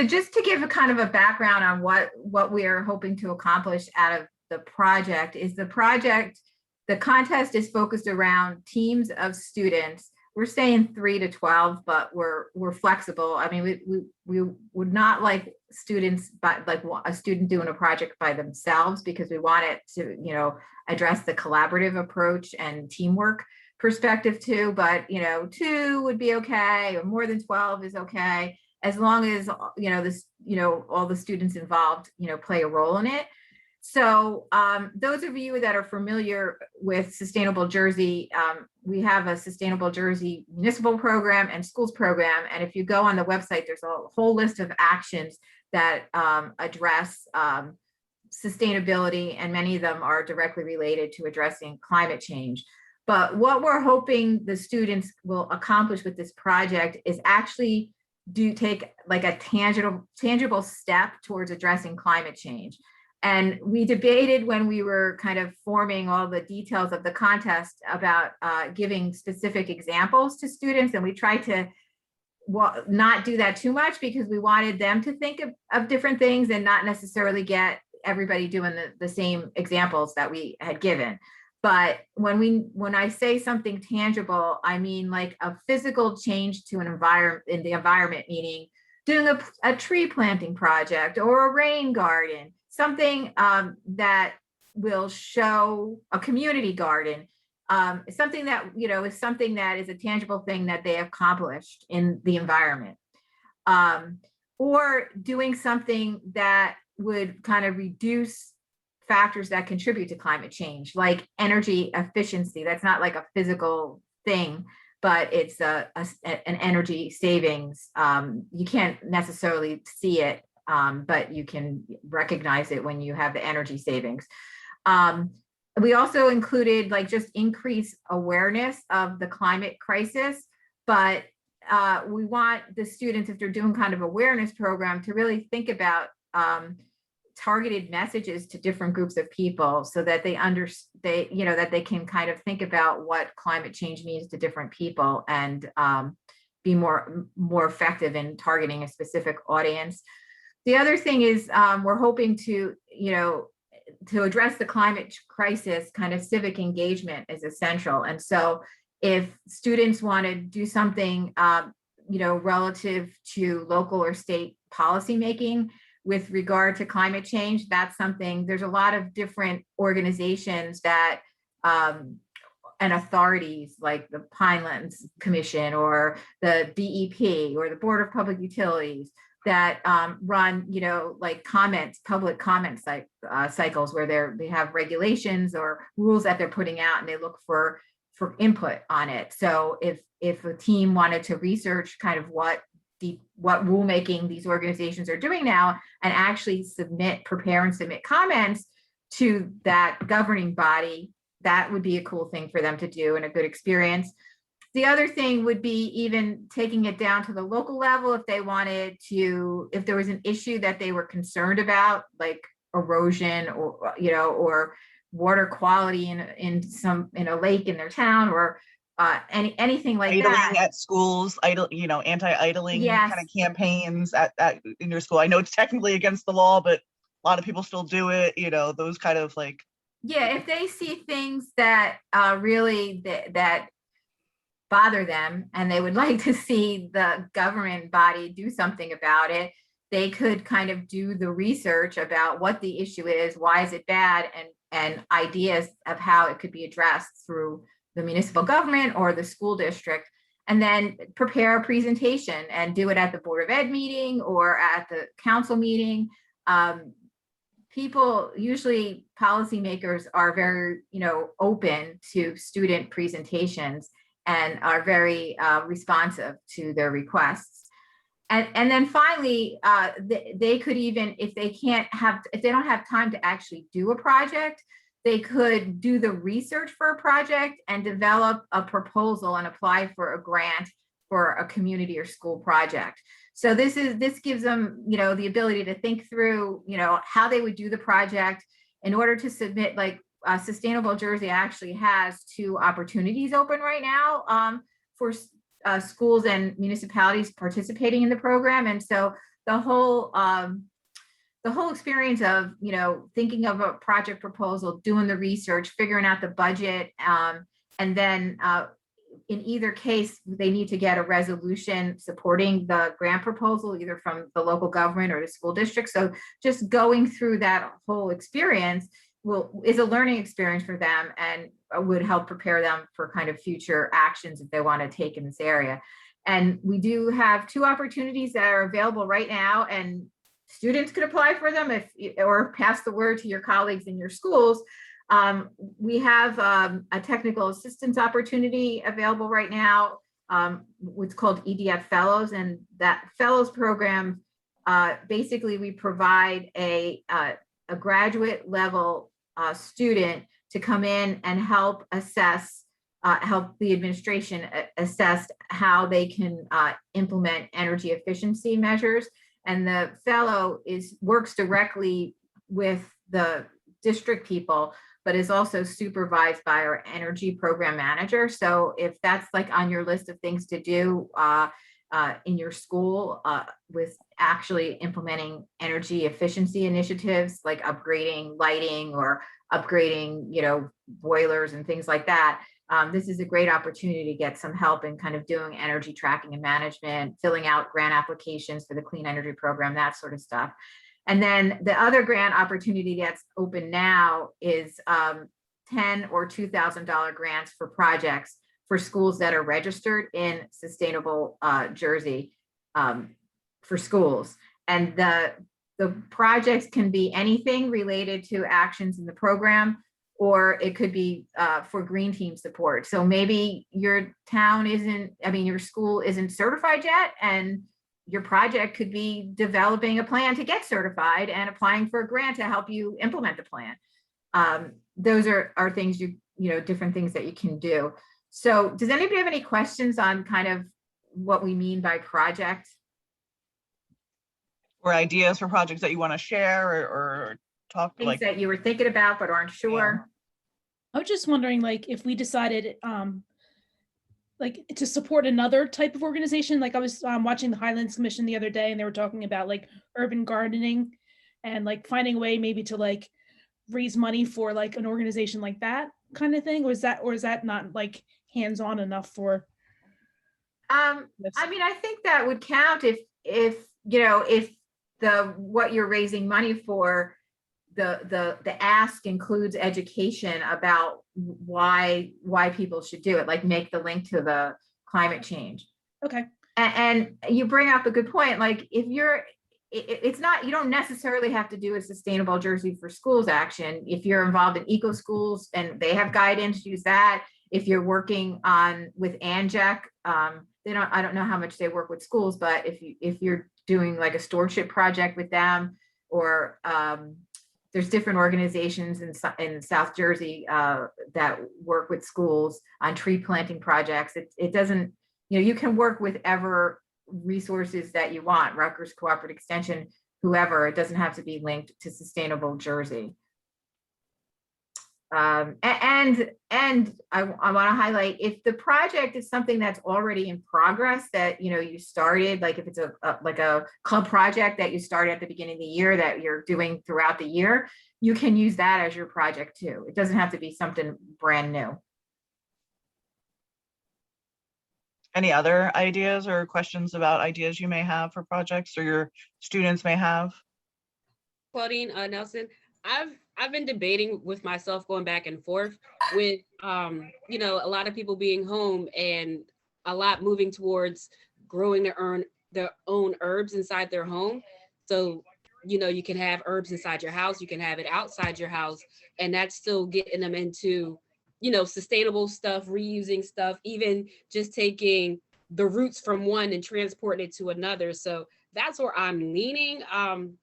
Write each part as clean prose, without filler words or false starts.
So just to give a kind of a background on what we are hoping to accomplish out of the project is the contest is focused around teams of students. We're saying 3 to 12, but we're flexible. I mean, we would not like students, but like a student doing a project by themselves, because we want it to, address the collaborative approach and teamwork perspective too. But, 2 would be okay, or more than 12 is okay, as long as, all the students involved, play a role in it. So those of you that are familiar with Sustainable Jersey, we have a Sustainable Jersey municipal program and schools program. And if you go on the website, there's a whole list of actions that address sustainability, and many of them are directly related to addressing climate change. But what we're hoping the students will accomplish with this project is actually take like a tangible step towards addressing climate change. And we debated when we were kind of forming all the details of the contest about giving specific examples to students. And we tried to not do that too much, because we wanted them to think of different things and not necessarily get everybody doing the same examples that we had given. But when I say something tangible, I mean like a physical change to an environment, in the environment, meaning doing a tree planting project or a rain garden, something that will show a community garden, something that, is something that is a tangible thing that they accomplished in the environment, or doing something that would kind of reduce factors that contribute to climate change, like energy efficiency. That's not like a physical thing, but it's an energy savings. You can't necessarily see it, but you can recognize it when you have the energy savings. We also included like just increase awareness of the climate crisis, but we want the students, if they're doing kind of awareness program, to really think about targeted messages to different groups of people, so that they that they can kind of think about what climate change means to different people, and be more effective in targeting a specific audience. The other thing is we're hoping to address the climate crisis, kind of civic engagement is essential. And so if students want to do something, relative to local or state policymaking with regard to climate change, that's something, there's a lot of different organizations that and authorities like the Pinelands Commission or the BEP or the Board of Public Utilities that run, like public comment cycles, where they have regulations or rules that they're putting out, and they look for input on it. So if a team wanted to research kind of what rulemaking these organizations are doing now, and actually prepare and submit comments to that governing body, that would be a cool thing for them to do and a good experience. The other thing would be even taking it down to the local level, if they wanted to, if there was an issue that they were concerned about, like erosion or water quality in a lake in their town, or anything like idling that. At schools, anti-idling Yes. kind of campaigns in your school. I know it's technically against the law, but a lot of people still do it, those kind of like. Yeah, if they see things that really that bother them, and they would like to see the government body do something about it, they could kind of do the research about what the issue is, why is it bad, and ideas of how it could be addressed through the municipal government or the school district, and then prepare a presentation and do it at the Board of Ed meeting or at the council meeting. People, usually policymakers, are very, open to student presentations and are very responsive to their requests. And then finally, they could even, if they don't have time to actually do a project, they could do the research for a project and develop a proposal and apply for a grant for a community or school project. So this gives them, the ability to think through, how they would do the project in order to submit. Like Sustainable Jersey actually has 2 opportunities open right now for schools and municipalities participating in the program. And so the whole experience of, you know, thinking of a project proposal, doing the research, figuring out the budget, and then in either case, they need to get a resolution supporting the grant proposal, either from the local government or the school district. So just going through that whole experience is a learning experience for them, and would help prepare them for kind of future actions if they want to take in this area. And we do have 2 opportunities that are available right now, and students could apply for them or pass the word to your colleagues in your schools. We have a technical assistance opportunity available right now, what's called EDF Fellows, and that Fellows program, basically we provide a graduate level student to come in and help help the administration assess how they can implement energy efficiency measures. And the fellow works directly with the district people, but is also supervised by our energy program manager. So if that's like on your list of things to do in your school with actually implementing energy efficiency initiatives, like upgrading lighting or upgrading, you know, boilers and things like that, this is a great opportunity to get some help in kind of doing energy tracking and management, filling out grant applications for the clean energy program, that sort of stuff. And then the other grant opportunity that's open now is $10,000 or $2,000 grants for projects for schools that are registered in Sustainable Jersey for schools. And the projects can be anything related to actions in the program, or it could be for green team support. So maybe your town your school isn't certified yet, and your project could be developing a plan to get certified and applying for a grant to help you implement the plan. Those are things different things that you can do. So does anybody have any questions on kind of what we mean by project? Or ideas for projects that you want to share or talk Things that you were thinking about but aren't sure? I was just wondering, like, if we decided like to support another type of organization. Like I was watching the Highlands Commission the other day, and they were talking about like urban gardening and like finding a way maybe to like raise money for like an organization like that kind of thing. Or is that not like hands-on enough for this? I mean, I think that would count if what you're raising money for, the ask includes education about why people should do it, like make the link to the climate change. Okay. And you bring up a good point. Like if it's not, you don't necessarily have to do a Sustainable Jersey for Schools action. If you're involved in eco schools and they have guidance, use that. If you're working with ANJEC, I don't know how much they work with schools, but if you're doing like a stewardship project with them, or there's different organizations in South Jersey that work with schools on tree planting projects. It doesn't, you can work with ever resources that you want, Rutgers Cooperative Extension, whoever. It doesn't have to be linked to Sustainable Jersey. And I want to highlight, if the project is something that's already in progress that you started, like if it's a club project that you started at the beginning of the year that you're doing throughout the year, you can use that as your project too. It doesn't have to be something brand new. Any other ideas or questions about ideas you may have for projects or your students may have? Claudine Nelson, I've been debating with myself, going back and forth with a lot of people being home and a lot moving towards growing their own herbs inside their home. So you can have herbs inside your house, you can have it outside your house, and that's still getting them into sustainable stuff, reusing stuff, even just taking the roots from one and transporting it to another. So that's where I'm leaning.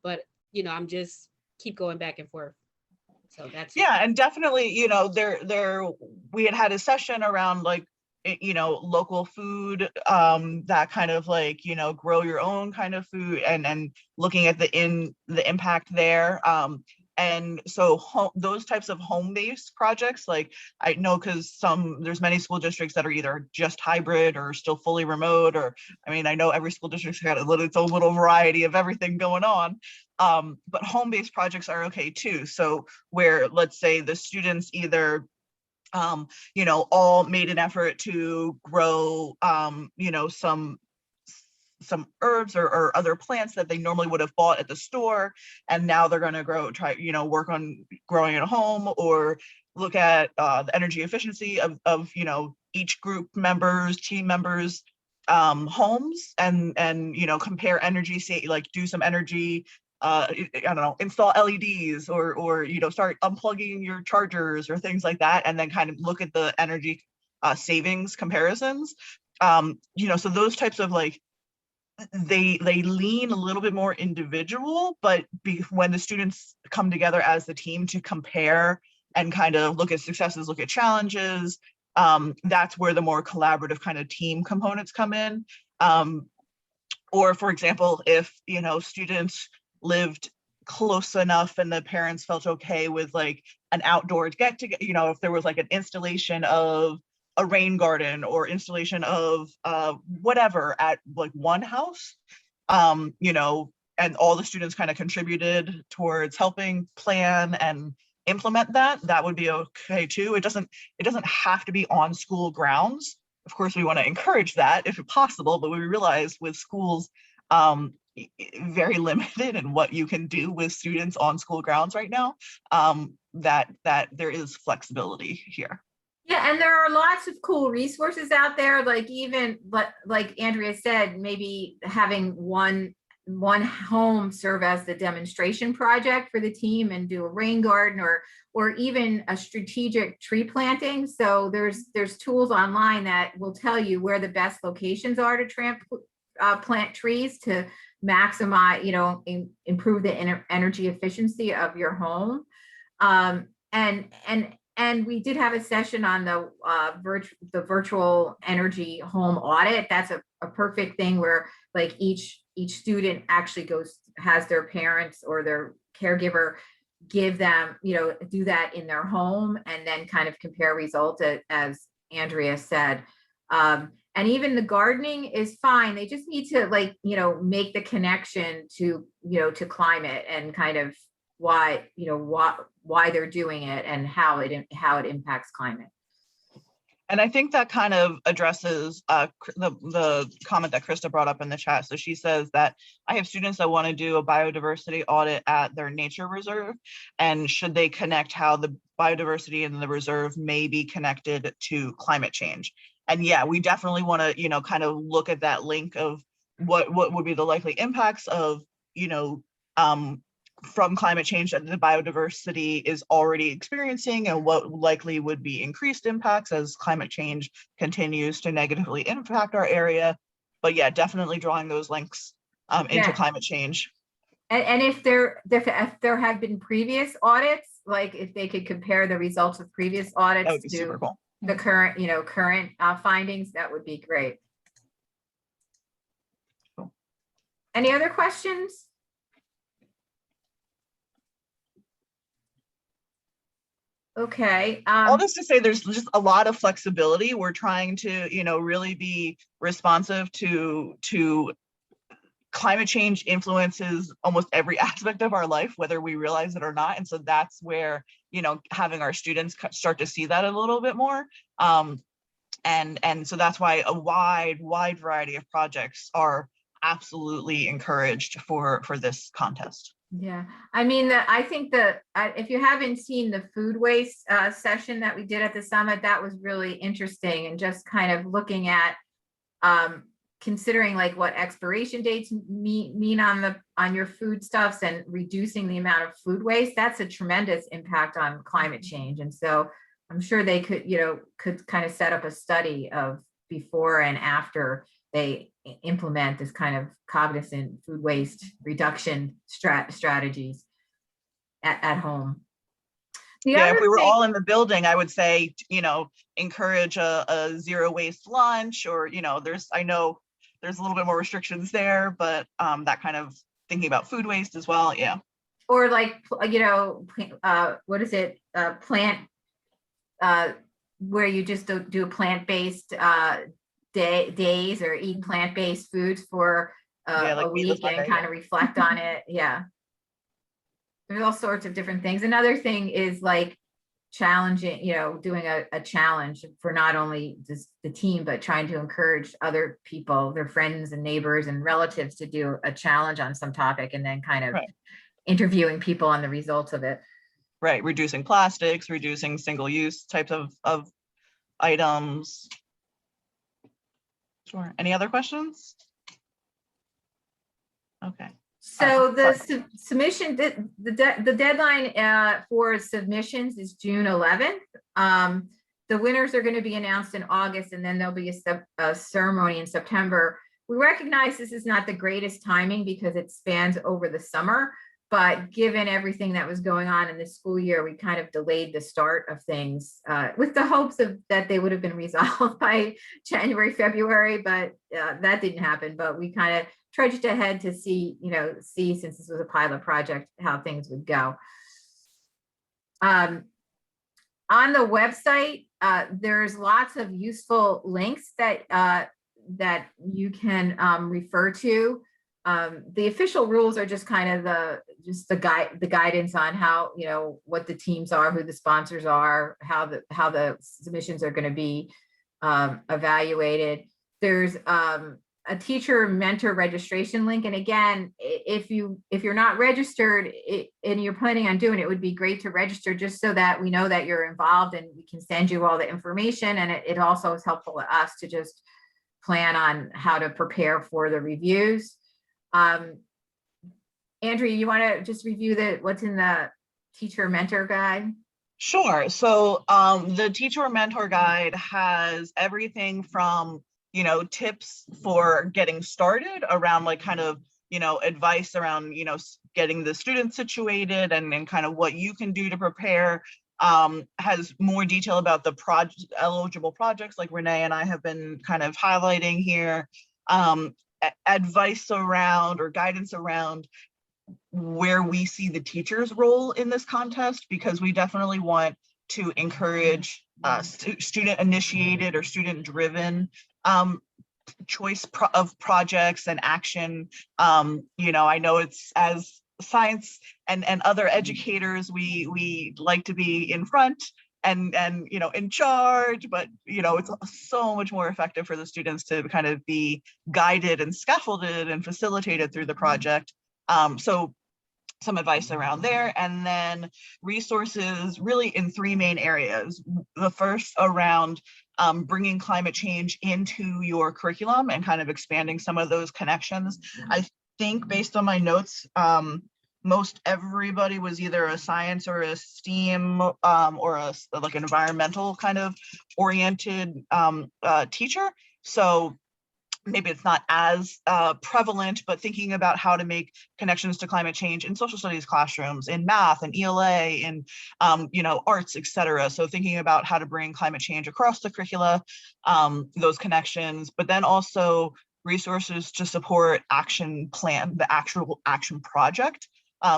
But I'm just keep going back and forth. So that's, yeah, and definitely, we had a session around like, local food, that kind of like, grow your own kind of food, and looking at the impact there. And so those types of home-based projects, like I know because there's many school districts that are either just hybrid or still fully remote, or I mean, I know every school district's got its own little variety of everything going on. But home-based projects are okay too. So where, let's say, the students either all made an effort to grow some herbs or other plants that they normally would have bought at the store, and now they're going to work on growing at home, or look at the energy efficiency of each team members homes, and compare energy, say, like do some energy, I don't know, install LEDs, or start unplugging your chargers or things like that, and then kind of look at the energy savings comparisons. So those types of, like, they lean a little bit more individual, but when the students come together as the team to compare and kind of look at successes, look at challenges, that's where the more collaborative kind of team components come in. Or for example, if students lived close enough and the parents felt okay with like an outdoor get together, if there was like an installation of a rain garden or installation of whatever at like one house, and all the students kind of contributed towards helping plan and implement that would be okay too. It doesn't have to be on school grounds. Of course, we want to encourage that if possible, but we realize with schools very limited in what you can do with students on school grounds right now, that there is flexibility here. Yeah, and there are lots of cool resources out there, like even, but like Andrea said, maybe having one home serve as the demonstration project for the team and do a rain garden, or even a strategic tree planting. So there's tools online that will tell you where the best locations are to plant trees to maximize, improve the energy efficiency of your home. And we did have a session on the virtual energy home audit. That's a perfect thing where like each student actually has their parents or their caregiver give them, do that in their home, and then kind of compare results, as Andrea said. And even the gardening is fine. They just need to make the connection to climate and kind of why they're doing it and how it impacts climate. And I think that kind of addresses the comment that Krista brought up in the chat. So she says that I have students that want to do a biodiversity audit at their nature reserve, and should they connect how the biodiversity in the reserve may be connected to climate change? And yeah, we definitely want to, kind of look at that link of what would be the likely impacts of, from climate change that the biodiversity is already experiencing, and what likely would be increased impacts as climate change continues to negatively impact our area. But yeah, definitely drawing those links into climate change. And if there have been previous audits, like if they could compare the results of previous audits That would be to super cool. The current findings, that would be great. Cool. Any other questions? Okay. All this to say, there's just a lot of flexibility. We're trying to, really be responsive to climate change influences almost every aspect of our life, whether we realize it or not. And so that's where, having our students start to see that a little bit more. And so that's why a wide variety of projects are absolutely encouraged for this contest. Yeah, I mean, I think that if you haven't seen the food waste session that we did at the summit, that was really interesting, and just kind of looking at considering like what expiration dates mean on your foodstuffs and reducing the amount of food waste. That's a tremendous impact on climate change. And so I'm sure they could kind of set up a study of before and after they implement this kind of cognizant food waste reduction strategies at home. If we were all in the building, I would say, encourage a zero waste lunch, or, I know there's a little bit more restrictions there, but that kind of thinking about food waste as well. Yeah. or like, you know, what is it? Plant, where you just do a plant-based days, or eat plant-based foods for Yeah, like a Meatless week and Monday, kind yeah. of reflect on it. Yeah. There's all sorts of different things. Another thing is like challenging, you know, doing a challenge for not only just the team, but trying to encourage other people, their friends and neighbors and relatives, to do a challenge on some topic, and then kind of Right. interviewing people on the results of it. Right, reducing plastics, reducing single-use types of items. Sure. Any other questions? Okay. So the submission, the deadline for submissions is June 11th. The winners are going to be announced in August, and then there'll be a ceremony in September. We recognize this is not the greatest timing because it spans over the summer, but given everything that was going on in the school year, we kind of delayed the start of things with the hopes of that they would have been resolved by January, February, but that didn't happen. But we kind of trudged ahead to see, since this was a pilot project, how things would go. On the website, there's lots of useful links that you can refer to. The official rules are just kind of the guidance on how, what the teams are, who the sponsors are, how the submissions are going to be evaluated. There's a teacher mentor registration link. And again, if you're not registered and you're planning on doing it, it would be great to register, just so that we know that you're involved and we can send you all the information. And it also is helpful to us to just plan on how to prepare for the reviews. Andrea, you want to just review what's in the teacher mentor guide? Sure. So the teacher mentor guide has everything from tips for getting started around, like, kind of, advice around, getting the students situated and kind of what you can do to prepare. Has more detail about the eligible projects, like Renee and I have been kind of highlighting here. Advice around, or guidance around, where we see the teacher's role in this contest, because we definitely want to encourage student initiated or student driven choice of projects and action. I know it's, as science and other educators, we like to be in front and in charge, but it's so much more effective for the students to kind of be guided and scaffolded and facilitated through the project. So some advice around there, and then resources really in three main areas. The first around bringing climate change into your curriculum and kind of expanding some of those connections. I think, based on my notes, most everybody was either a science or a STEAM or like an environmental kind of oriented teacher. So maybe it's not as prevalent, but thinking about how to make connections to climate change in social studies classrooms, in math and ELA, in arts, etc. So thinking about how to bring climate change across the curricula, those connections, but then also resources to support action plan, the actual action project.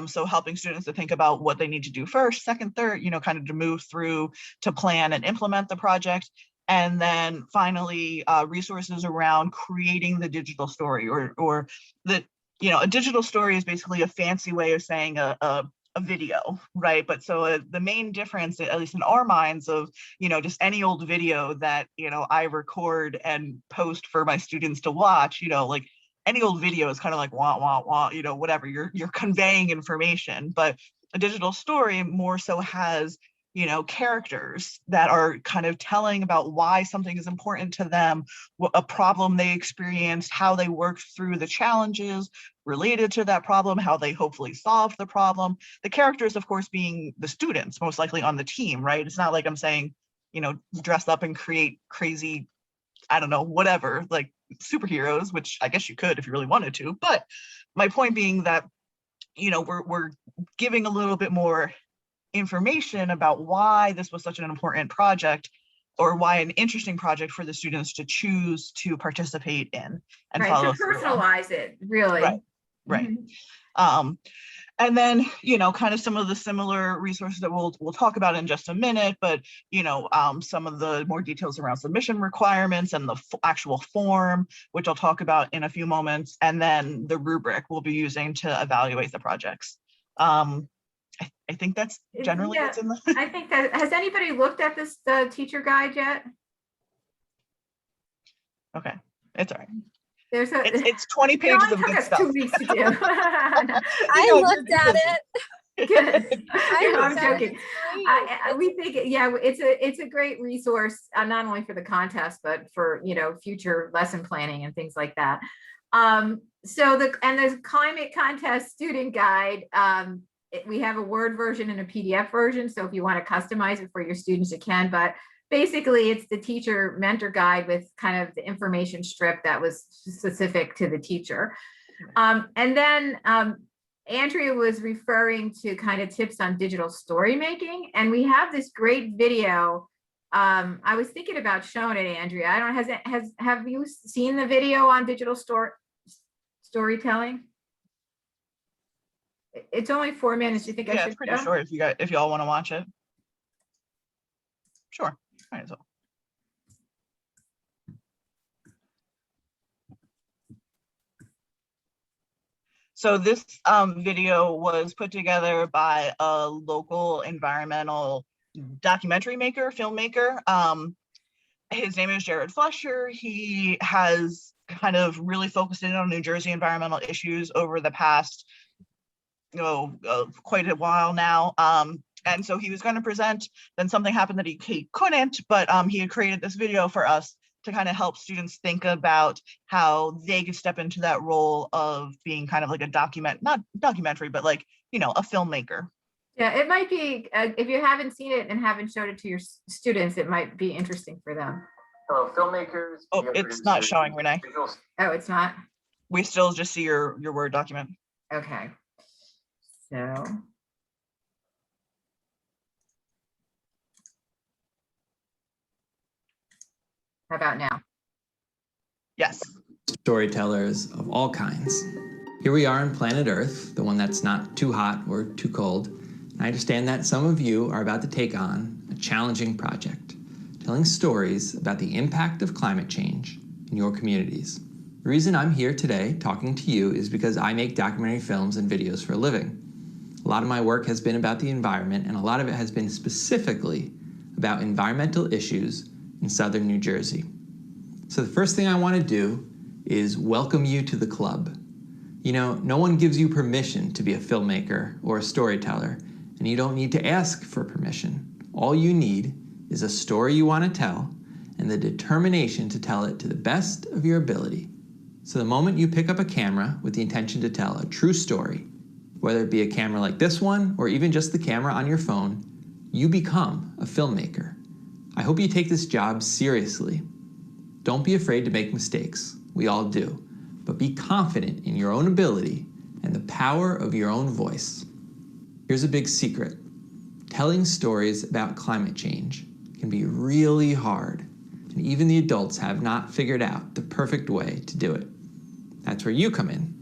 So helping students to think about what they need to do first, second, third, kind of to move through to plan and implement the project. And then finally, resources around creating the digital story, or the, a digital story is basically a fancy way of saying a video, right? But so the main difference, at least in our minds, of, just any old video that, I record and post for my students to watch, like any old video is kind of like, wah, wah, wah, whatever, you're conveying information. But a digital story more so has, characters that are kind of telling about why something is important to them, what a problem they experienced, how they worked through the challenges related to that problem, how they hopefully solved the problem. The characters, of course, being the students most likely on the team, right? It's not like I'm saying, dress up and create crazy, I don't know, whatever, like superheroes, which I guess you could if you really wanted to. But my point being that, we're giving a little bit more information about why this was such an important project, or why an interesting project for the students to choose to participate in and right, follow to personalize it, really. Right. And then, kind of some of the similar resources that we'll talk about in just a minute, but, some of the more details around submission requirements and the actual form, which I'll talk about in a few moments, and then the rubric we'll be using to evaluate the projects. I think that's generally what's in the. I think that, has anybody looked at this teacher guide yet? Okay, it's all right. There's a. It's 20 It pages only of took good us stuff. 2 weeks to do. I looked at it. Good. I'm looked at it. joking. We think, it's a great resource, not only for the contest, but for, future lesson planning and things like that. So the climate contest student guide, we have a Word version and a PDF version. So if you want to customize it for your students, you can, but basically it's the teacher mentor guide with kind of the information strip that was specific to the teacher. And then Andrea was referring to kind of tips on digital story making. And we have this great video. I was thinking about showing it, Andrea. I don't know, have you seen the video on digital storytelling? It's only 4 minutes. You think I should? It's pretty short if y'all want to watch it. Sure. Might as well. So this video was put together by a local environmental documentary maker, filmmaker. His name is Jared Fletcher. He has kind of really focused in on New Jersey environmental issues over the past, quite a while now. And so he was going to present, then something happened that he couldn't, but he had created this video for us to kind of help students think about how they could step into that role of being kind of like not documentary, but like, a filmmaker. Yeah, it might be, if you haven't seen it and haven't showed it to your students, it might be interesting for them. Hello, filmmakers. Oh, it's not showing, Renee. Oh, it's not? We still just see your Word document. Okay. So. How about now? Yes. Storytellers of all kinds. Here we are on planet Earth, the one that's not too hot or too cold. I understand that some of you are about to take on a challenging project, telling stories about the impact of climate change in your communities. The reason I'm here today talking to you is because I make documentary films and videos for a living. A lot of my work has been about the environment, and a lot of it has been specifically about environmental issues in southern New Jersey. So the first thing I want to do is welcome you to the club. No one gives you permission to be a filmmaker or a storyteller, and you don't need to ask for permission. All you need is a story you want to tell and the determination to tell it to the best of your ability. So the moment you pick up a camera with the intention to tell a true story, whether it be a camera like this one or even just the camera on your phone, you become a filmmaker. I hope you take this job seriously. Don't be afraid to make mistakes. We all do. But be confident in your own ability and the power of your own voice. Here's a big secret. Telling stories about climate change can be really hard, and even the adults have not figured out the perfect way to do it. That's where you come in.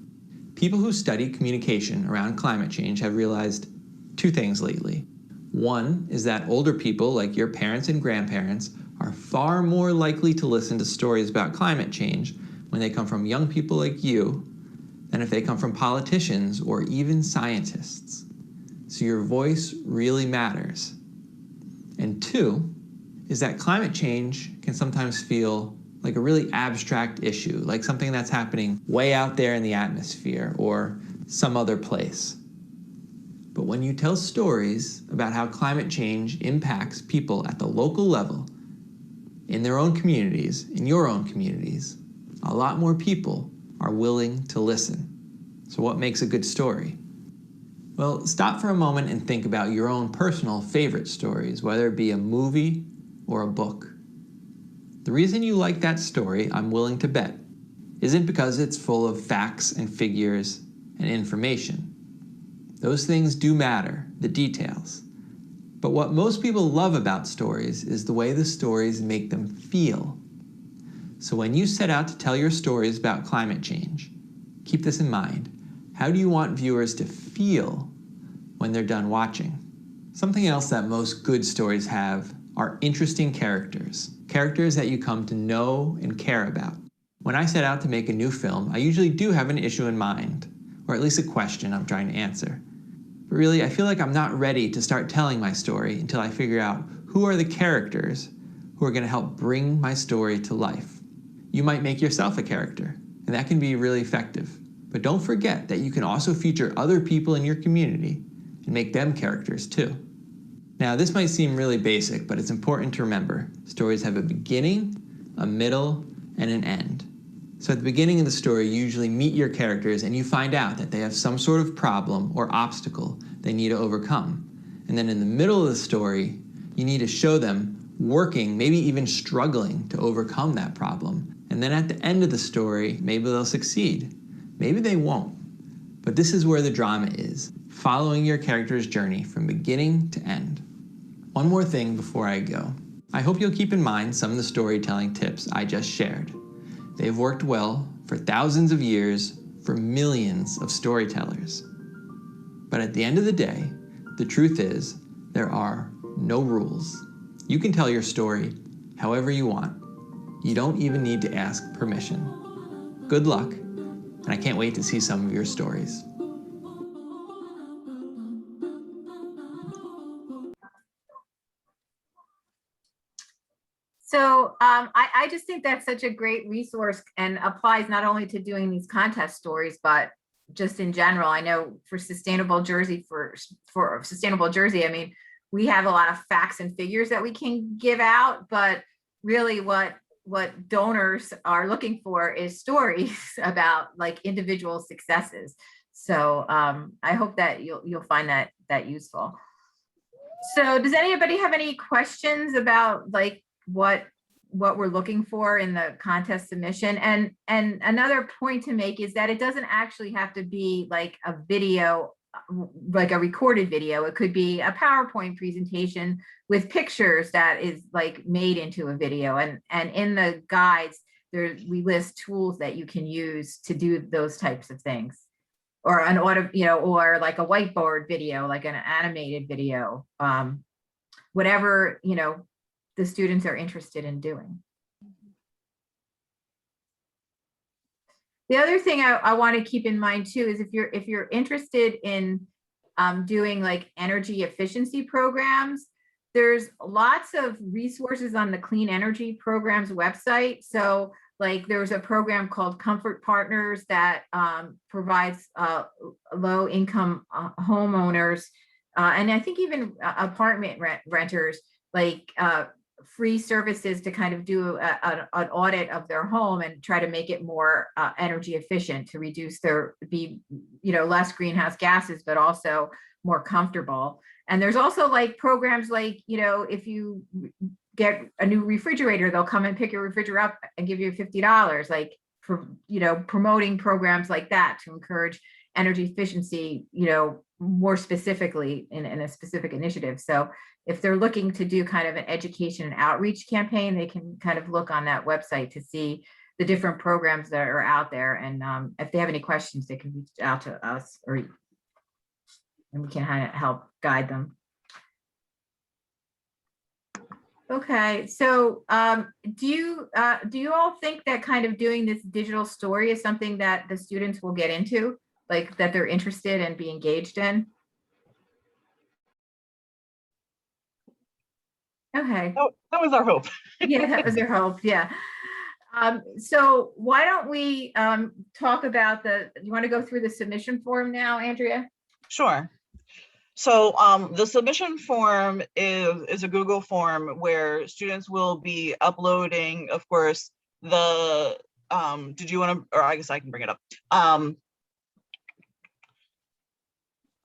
People who study communication around climate change have realized 2 things lately. One is that older people like your parents and grandparents are far more likely to listen to stories about climate change when they come from young people like you than if they come from politicians or even scientists. So your voice really matters. And 2 is that climate change can sometimes feel like a really abstract issue, like something that's happening way out there in the atmosphere or some other place. But when you tell stories about how climate change impacts people at the local level, in their own communities, in your own communities, a lot more people are willing to listen. So what makes a good story? Well, stop for a moment and think about your own personal favorite stories, whether it be a movie or a book. The reason you like that story, I'm willing to bet, isn't because it's full of facts and figures and information. Those things do matter, the details. But what most people love about stories is the way the stories make them feel. So when you set out to tell your stories about climate change, keep this in mind. How do you want viewers to feel when they're done watching? Something else that most good stories have are interesting characters. Characters that you come to know and care about. When I set out to make a new film, I usually do have an issue in mind, or at least a question I'm trying to answer. But really, I feel like I'm not ready to start telling my story until I figure out who are the characters who are going to help bring my story to life. You might make yourself a character, and that can be really effective. But don't forget that you can also feature other people in your community and make them characters too. Now, this might seem really basic, but it's important to remember. Stories have a beginning, a middle, and an end. So at the beginning of the story, you usually meet your characters and you find out that they have some sort of problem or obstacle they need to overcome. And then in the middle of the story, you need to show them working, maybe even struggling to overcome that problem. And then at the end of the story, maybe they'll succeed. Maybe they won't. But this is where the drama is, following your character's journey from beginning to end. One more thing before I go. I hope you'll keep in mind some of the storytelling tips I just shared. They've worked well for thousands of years for millions of storytellers. But at the end of the day, the truth is there are no rules. You can tell your story however you want. You don't even need to ask permission. Good luck, and I can't wait to see some of your stories. So I just think that's such a great resource and applies not only to doing these contest stories, but just in general. I know for Sustainable Jersey, for Sustainable Jersey, I mean, we have a lot of facts and figures that we can give out, but really what donors are looking for is stories about like individual successes. So I hope that you'll find that useful. So does anybody have any questions about like what we're looking for in the contest submission? And another point to make is that it doesn't actually have to be like a video, like a recorded video. It could be a PowerPoint presentation with pictures that is like made into a video. And in the guides, we list tools that you can use to do those types of things. Or an audio, or like a whiteboard video, like an animated video, whatever, the students are interested in doing. The other thing I want to keep in mind too is if you're interested in doing like energy efficiency programs, there's lots of resources on the Clean Energy Program's website. So like there's a program called Comfort Partners that provides low income homeowners and I think even apartment renters like free services to kind of do an audit of their home and try to make it more energy efficient to reduce less greenhouse gases, but also more comfortable. And there's also like programs like, if you get a new refrigerator, they'll come and pick your refrigerator up and give you $50, like for, promoting programs like that to encourage energy efficiency, more specifically in a specific initiative. So if they're looking to do kind of an education and outreach campaign, they can kind of look on that website to see the different programs that are out there. And if they have any questions, they can reach out to us and we can kind of help guide them. Okay, so do you all think that kind of doing this digital story is something that the students will get into, like that they're interested and be engaged in? Okay. Oh, that was our hope. Yeah, that was their hope. Yeah. So why don't we talk about you want to go through the submission form now, Andrea? Sure. So the submission form is a Google form where students will be uploading, of course, the, did you want to, or I guess I can bring it up.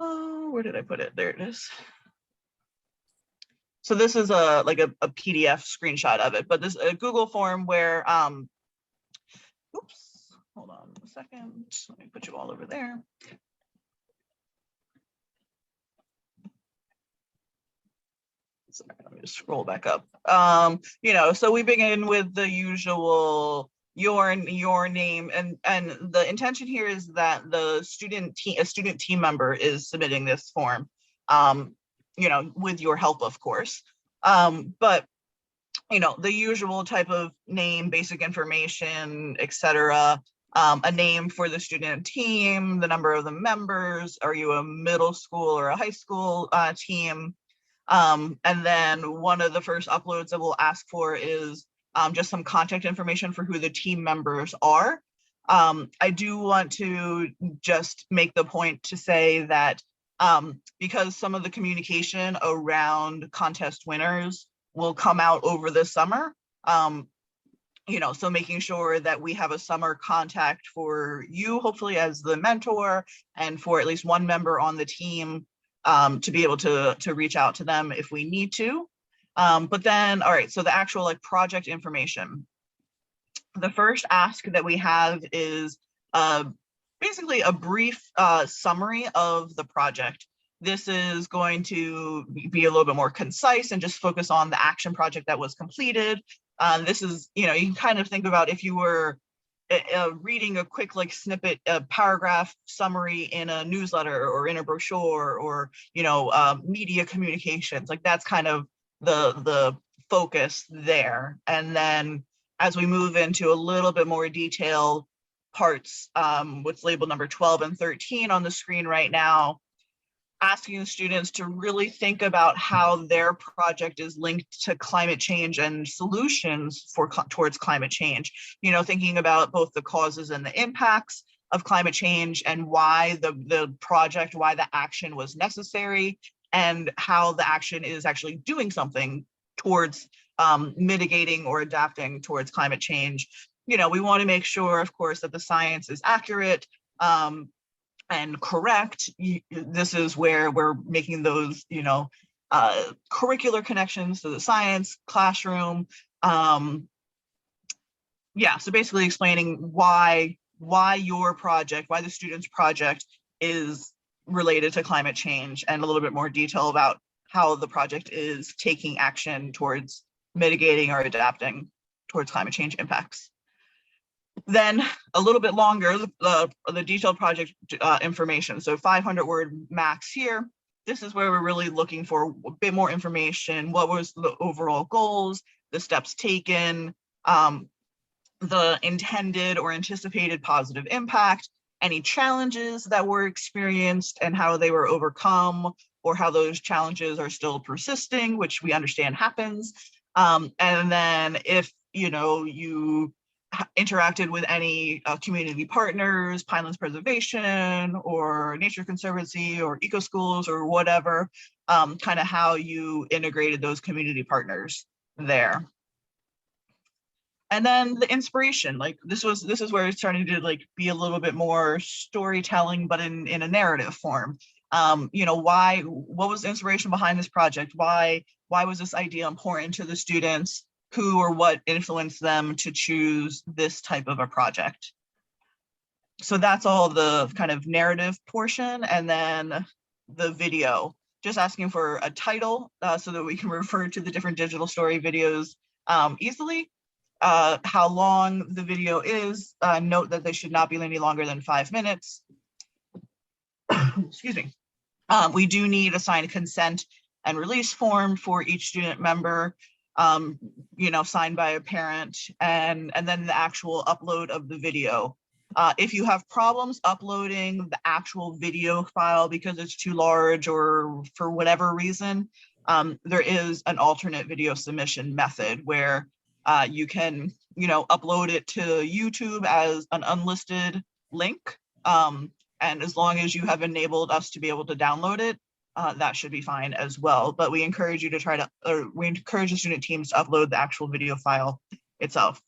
Oh, where did I put it? There it is. So this is a PDF screenshot of it, but this a Google form where, oops, hold on a second. Let me put you all over there. Sorry, let me just scroll back up. So we begin with the usual your name, and the intention here is that a student team member is submitting this form, with your help, of course. But the usual type of name, basic information, etc. A name for the student team, the number of the members, are you a middle school or a high school team? And then one of the first uploads that we'll ask for is just some contact information for who the team members are. I do want to just make the point to say that because some of the communication around contest winners will come out over the summer, so making sure that we have a summer contact for you, hopefully as the mentor, and for at least one member on the team to be able to reach out to them if we need to. But then, all right, so the actual project information. The first ask that we have is basically a brief summary of the project. This is going to be a little bit more concise and just focus on the action project that was completed. This is, you can kind of think about if you were reading a quick snippet, a paragraph summary in a newsletter or in a brochure or, media communications, that's kind of the focus there. And then as we move into a little bit more detailed parts, what's labeled number 12 and 13 on the screen right now, asking the students to really think about how their project is linked to climate change and solutions towards climate change. Thinking about both the causes and the impacts of climate change and why the project, why the action was necessary, and how the action is actually doing something towards mitigating or adapting towards climate change. We want to make sure, of course, that the science is accurate and correct. This is where we're making those, curricular connections to the science classroom. So basically explaining why your project, why the student's project is related to climate change, and a little bit more detail about how the project is taking action towards mitigating or adapting towards climate change impacts. Then a little bit longer, the detailed project information. So 500-word max here. This is where we're really looking for a bit more information. What was the overall goals, the steps taken, the intended or anticipated positive impact, any challenges that were experienced and how they were overcome, or how those challenges are still persisting, which we understand happens. And then if, you interacted with any community partners, Pinelands Preservation or Nature Conservancy or Eco Schools or whatever, kind of how you integrated those community partners there. And then the inspiration, this is where it's starting to be a little bit more storytelling, but in a narrative form. What was the inspiration behind this project? Why was this idea important to the students? Who or what influenced them to choose this type of a project? So that's all the kind of narrative portion. And then the video, just asking for a title so that we can refer to the different digital story videos easily. How long the video is, note that they should not be any longer than 5 minutes. Excuse me. We do need a signed consent and release form for each student member, signed by a parent, and then the actual upload of the video. If you have problems uploading the actual video file because it's too large or for whatever reason, there is an alternate video submission method where you can, upload it to YouTube as an unlisted link. And as long as you have enabled us to be able to download it, that should be fine as well. But we encourage you to we encourage the student teams to upload the actual video file itself.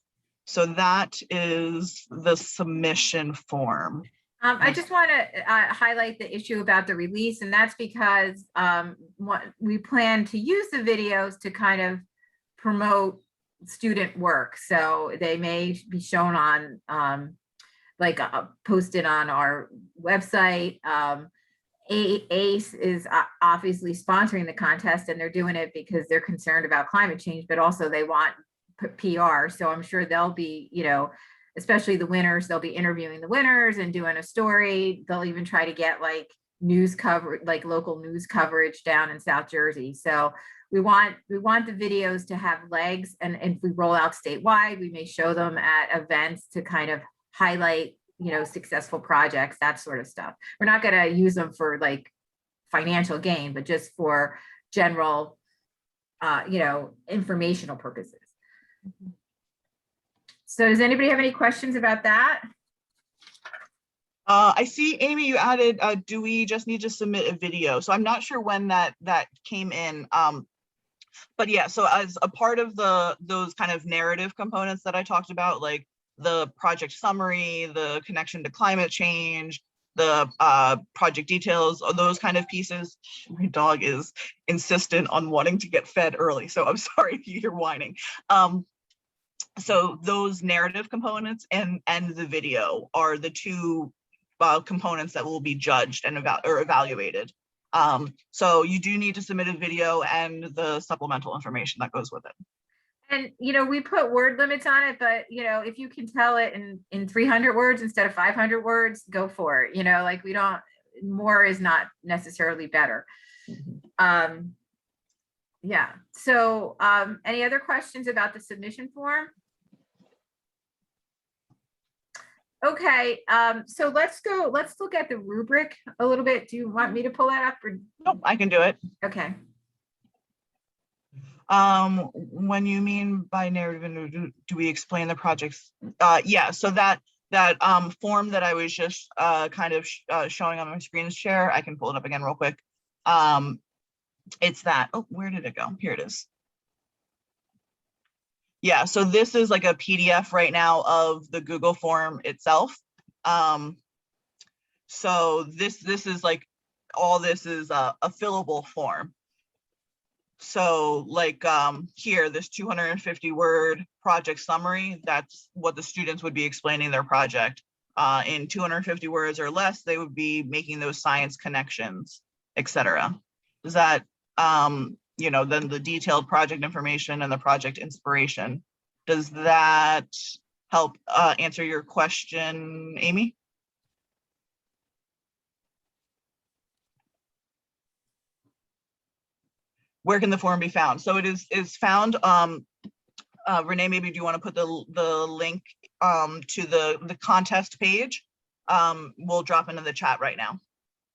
So that is the submission form. I just want to highlight the issue about the release, and that's because we plan to use the videos to kind of promote student work. So they may be shown on posted on our website. ACE is obviously sponsoring the contest, and they're doing it because they're concerned about climate change, but also they want PR. So I'm sure they'll be, especially the winners, they'll be interviewing the winners and doing a story. They'll even try to get like news coverage, like local news coverage down in South Jersey. So we want the videos to have legs, and if we roll out statewide, we may show them at events to kind of highlight, you know, successful projects, that sort of stuff. We're not going to use them for like financial gain, but just for general, you know, informational purposes. So does anybody have any questions about that? I see, Amy, you added, do we just need to submit a video? So I'm not sure when that came in. But yeah, so as a part of those kind of narrative components that I talked about, like the project summary, the connection to climate change, the project details, those kind of pieces. My dog is insistent on wanting to get fed early, so I'm sorry if you hear whining. So those narrative components and the video are the two components that will be judged and evaluated. So you do need to submit a video and the supplemental information that goes with it. And, you know, we put word limits on it, but, you know, if you can tell it in 300 words instead of 500 words, go for it. You know, like more is not necessarily better. Yeah. So any other questions about the submission form? Okay, so let's look at the rubric a little bit. Do you want me to pull that up? Or? Nope, I can do it. Okay. When you mean by narrative, do we explain the projects? Yeah, so that form that I was just kind of showing on my screen share, I can pull it up again real quick. It's that, oh, where did it go? Here it is. Yeah, so this is like a PDF right now of the Google form itself. So this is like, all this is a fillable form. So like here, this 250 word project summary, that's what the students would be explaining their project. In 250 words or less, they would be making those science connections, etc. Does that, you know, then the detailed project information and the project inspiration. Does that help answer your question, Amy? Where can the form be found? So it is found, Renee, maybe do you want to put the link to the contest page? We'll drop into the chat right now.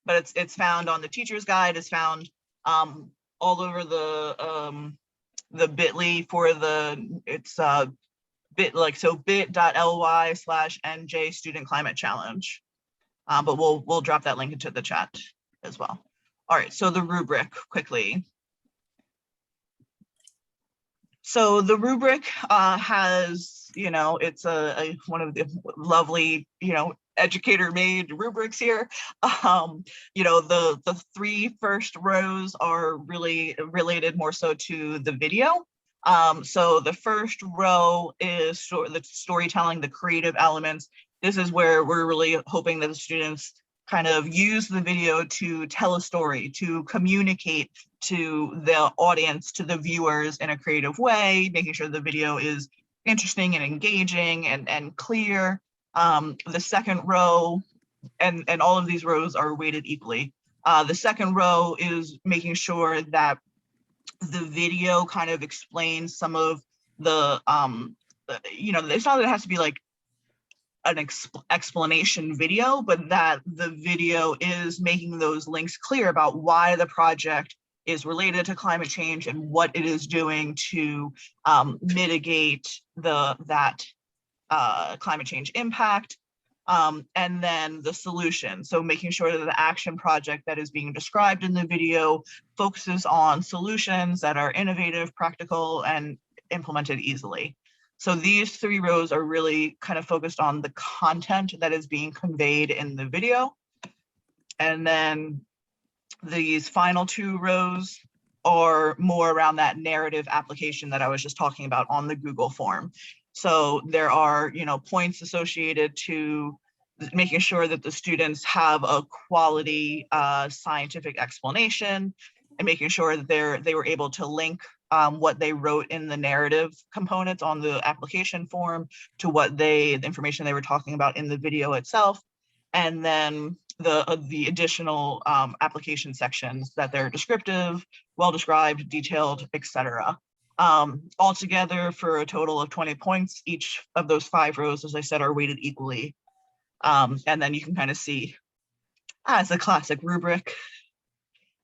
But it's found on the teacher's guide, it's found all over the bit.ly for it's bit.ly/NJ Student Climate Challenge. But we'll drop that link into the chat as well. All right, so the rubric quickly. So the rubric has, you know, it's one of the lovely, you know, educator made rubrics here. You know, the three first rows are really related more so to the video. So the first row is the storytelling, the creative elements. This is where we're really hoping that the students kind of use the video to tell a story, to communicate to the audience, to the viewers in a creative way, making sure the video is interesting and engaging and clear. The second row, and all of these rows are weighted equally. The second row is making sure that the video kind of explains some of the, you know, it's not that it has to be like an explanation video, but that the video is making those links clear about why the project is related to climate change and what it is doing to mitigate that climate change impact. And then the solution. So making sure that the action project that is being described in the video focuses on solutions that are innovative, practical, and implemented easily. So these three rows are really kind of focused on the content that is being conveyed in the video. And then these final two rows are more around that narrative application that I was just talking about on the Google form. So there are, you know, points associated to making sure that the students have a quality scientific explanation. making sure that they were able to link what they wrote in the narrative components on the application form to what the information they were talking about in the video itself. And then the additional application sections that they're descriptive, well described, detailed, etc. Altogether for a total of 20 points. Each of those 5 rows, as I said, are weighted equally. And then you can kind of see, as a classic rubric,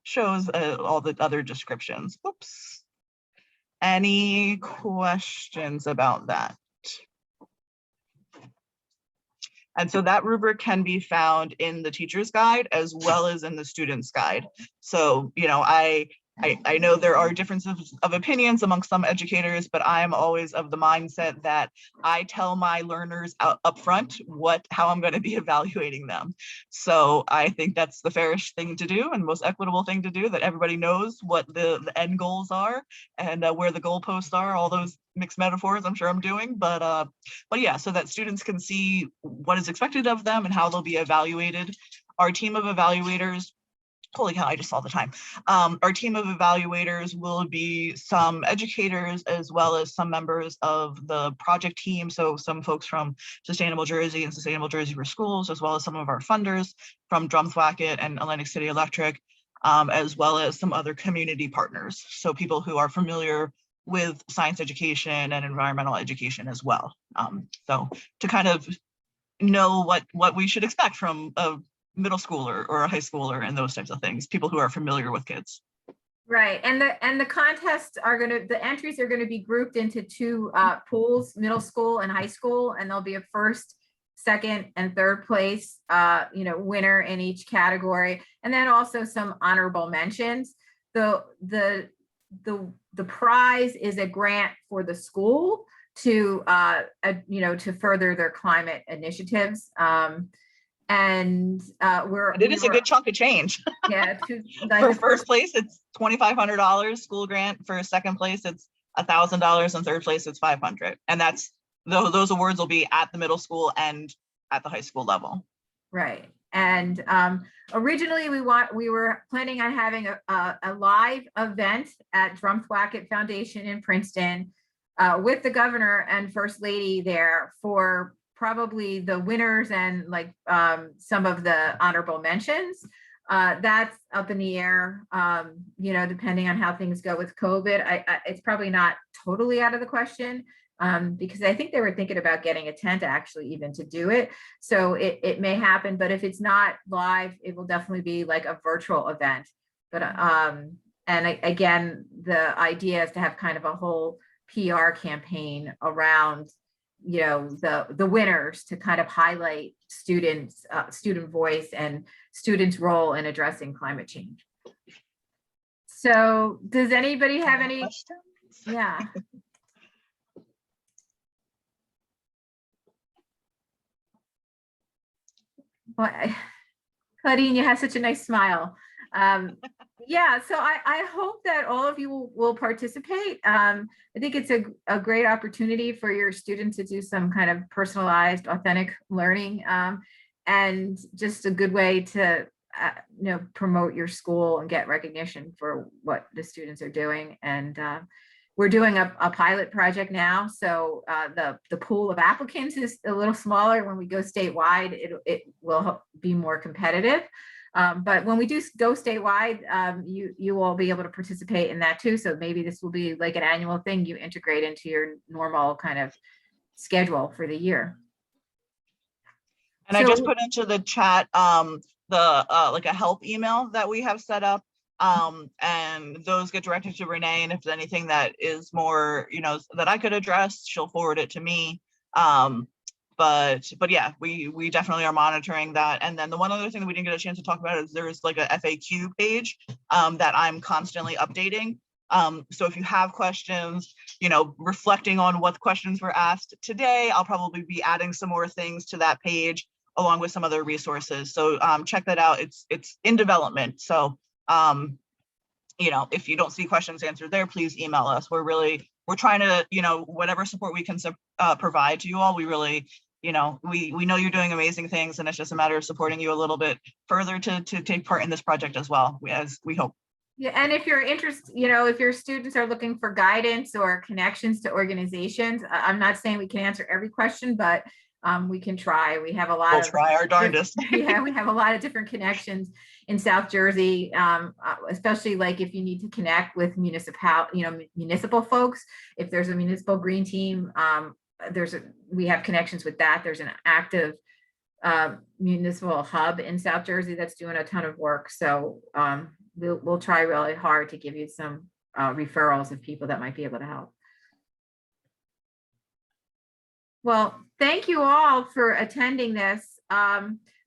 shows all the other descriptions. Oops. Any questions about that? And so that rubric can be found in the teacher's guide as well as in the student's guide. So, you know, I know there are differences of opinions among some educators, but I'm always of the mindset that I tell my learners up front how I'm going to be evaluating them. So I think that's the fairest thing to do and most equitable thing to do, that everybody knows what the end goals are and where the goalposts are, all those mixed metaphors I'm sure I'm doing, but yeah, so that students can see what is expected of them and how they'll be evaluated. Our team of evaluators, holy cow, I just saw the time. Our team of evaluators will be some educators as well as some members of the project team. So some folks from Sustainable Jersey and Sustainable Jersey for Schools, as well as some of our funders from Drumthwacket and Atlantic City Electric, as well as some other community partners. So people who are familiar with science education and environmental education as well. So to kind of know what we should expect from a middle schooler or a high schooler and those types of things, people who are familiar with kids. Right, and the contests are the entries are gonna be grouped into 2 pools, middle school and high school, and there'll be a first, second, and third place, winner in each category, and then also some honorable mentions. The prize is a grant for the school to to further their climate initiatives. And it is a good chunk of change. Yeah. For first place, it's $2,500 school grant. For second place, it's $1,000, and third place, it's $500. And those awards will be at the middle school and at the high school level. Right. And originally we were planning on having a live event at Drumthwacket Foundation in Princeton with the governor and first lady there for probably the winners and some of the honorable mentions. That's up in the air, depending on how things go with COVID. It's probably not totally out of the question. Because I think they were thinking about getting a tent actually even to do it. So it may happen, but if it's not live, it will definitely be like a virtual event. But again, the idea is to have kind of a whole PR campaign around, the winners to kind of highlight student voice and students' role in addressing climate change. So does anybody have any questions? Yeah. Well, Claudine, you have such a nice smile. Yeah, so I hope that all of you will participate. I think it's a great opportunity for your students to do some kind of personalized, authentic learning, and just a good way to promote your school and get recognition for what the students are doing. And we're doing a pilot project now, so the pool of applicants is a little smaller. When we go statewide, it will be more competitive. But when we do go statewide, you will be able to participate in that too. So maybe this will be like an annual thing you integrate into your normal kind of schedule for the year. And I just put into the chat like a help email that we have set up. And those get directed to Renee, and if there's anything that is more, that I could address, she'll forward it to me. But yeah, we definitely are monitoring that. And then the one other thing that we didn't get a chance to talk about is there's like a FAQ page that I'm constantly updating. So if you have questions, reflecting on what questions were asked today, I'll probably be adding some more things to that page along with some other resources. So check that out. It's in development. So if you don't see questions answered there, please email us. We're trying to, whatever support we can provide to you all. We really, we know you're doing amazing things, and it's just a matter of supporting you a little bit further to take part in this project as well, as we hope. Yeah, and if you're interested, you know, if your students are looking for guidance or connections to organizations, I'm not saying we can answer every question, but we can try. We have a lot We'll of try our darndest. yeah, we have a lot of different connections in South Jersey, especially like if you need to connect with municipal folks. If there's a municipal green team, we have connections with that. There's an active municipal hub in South Jersey that's doing a ton of work. So we'll try really hard to give you some referrals of people that might be able to help. Well, thank you all for attending this.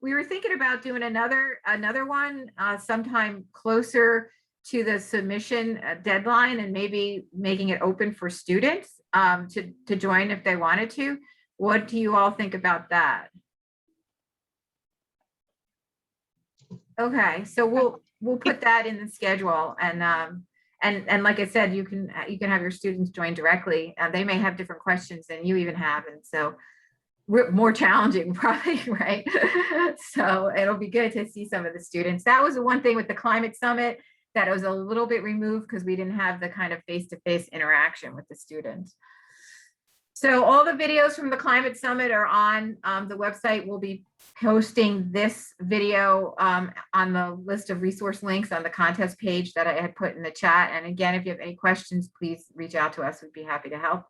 We were thinking about doing another one sometime closer to the submission deadline, and maybe making it open for students to join if they wanted to. What do you all think about that? Okay, so we'll put that in the schedule, and like I said, you can have your students join directly. They may have different questions than you even have, and so we're more challenging probably, right? So it'll be good to see some of the students. That was the one thing with the climate summit that was a little bit removed because we didn't have the kind of face-to-face interaction with the students. So all the videos from the climate summit are on the website. We'll be posting this video on the list of resource links on the contest page that I had put in the chat. And again, if you have any questions, please reach out to us. We'd be happy to help.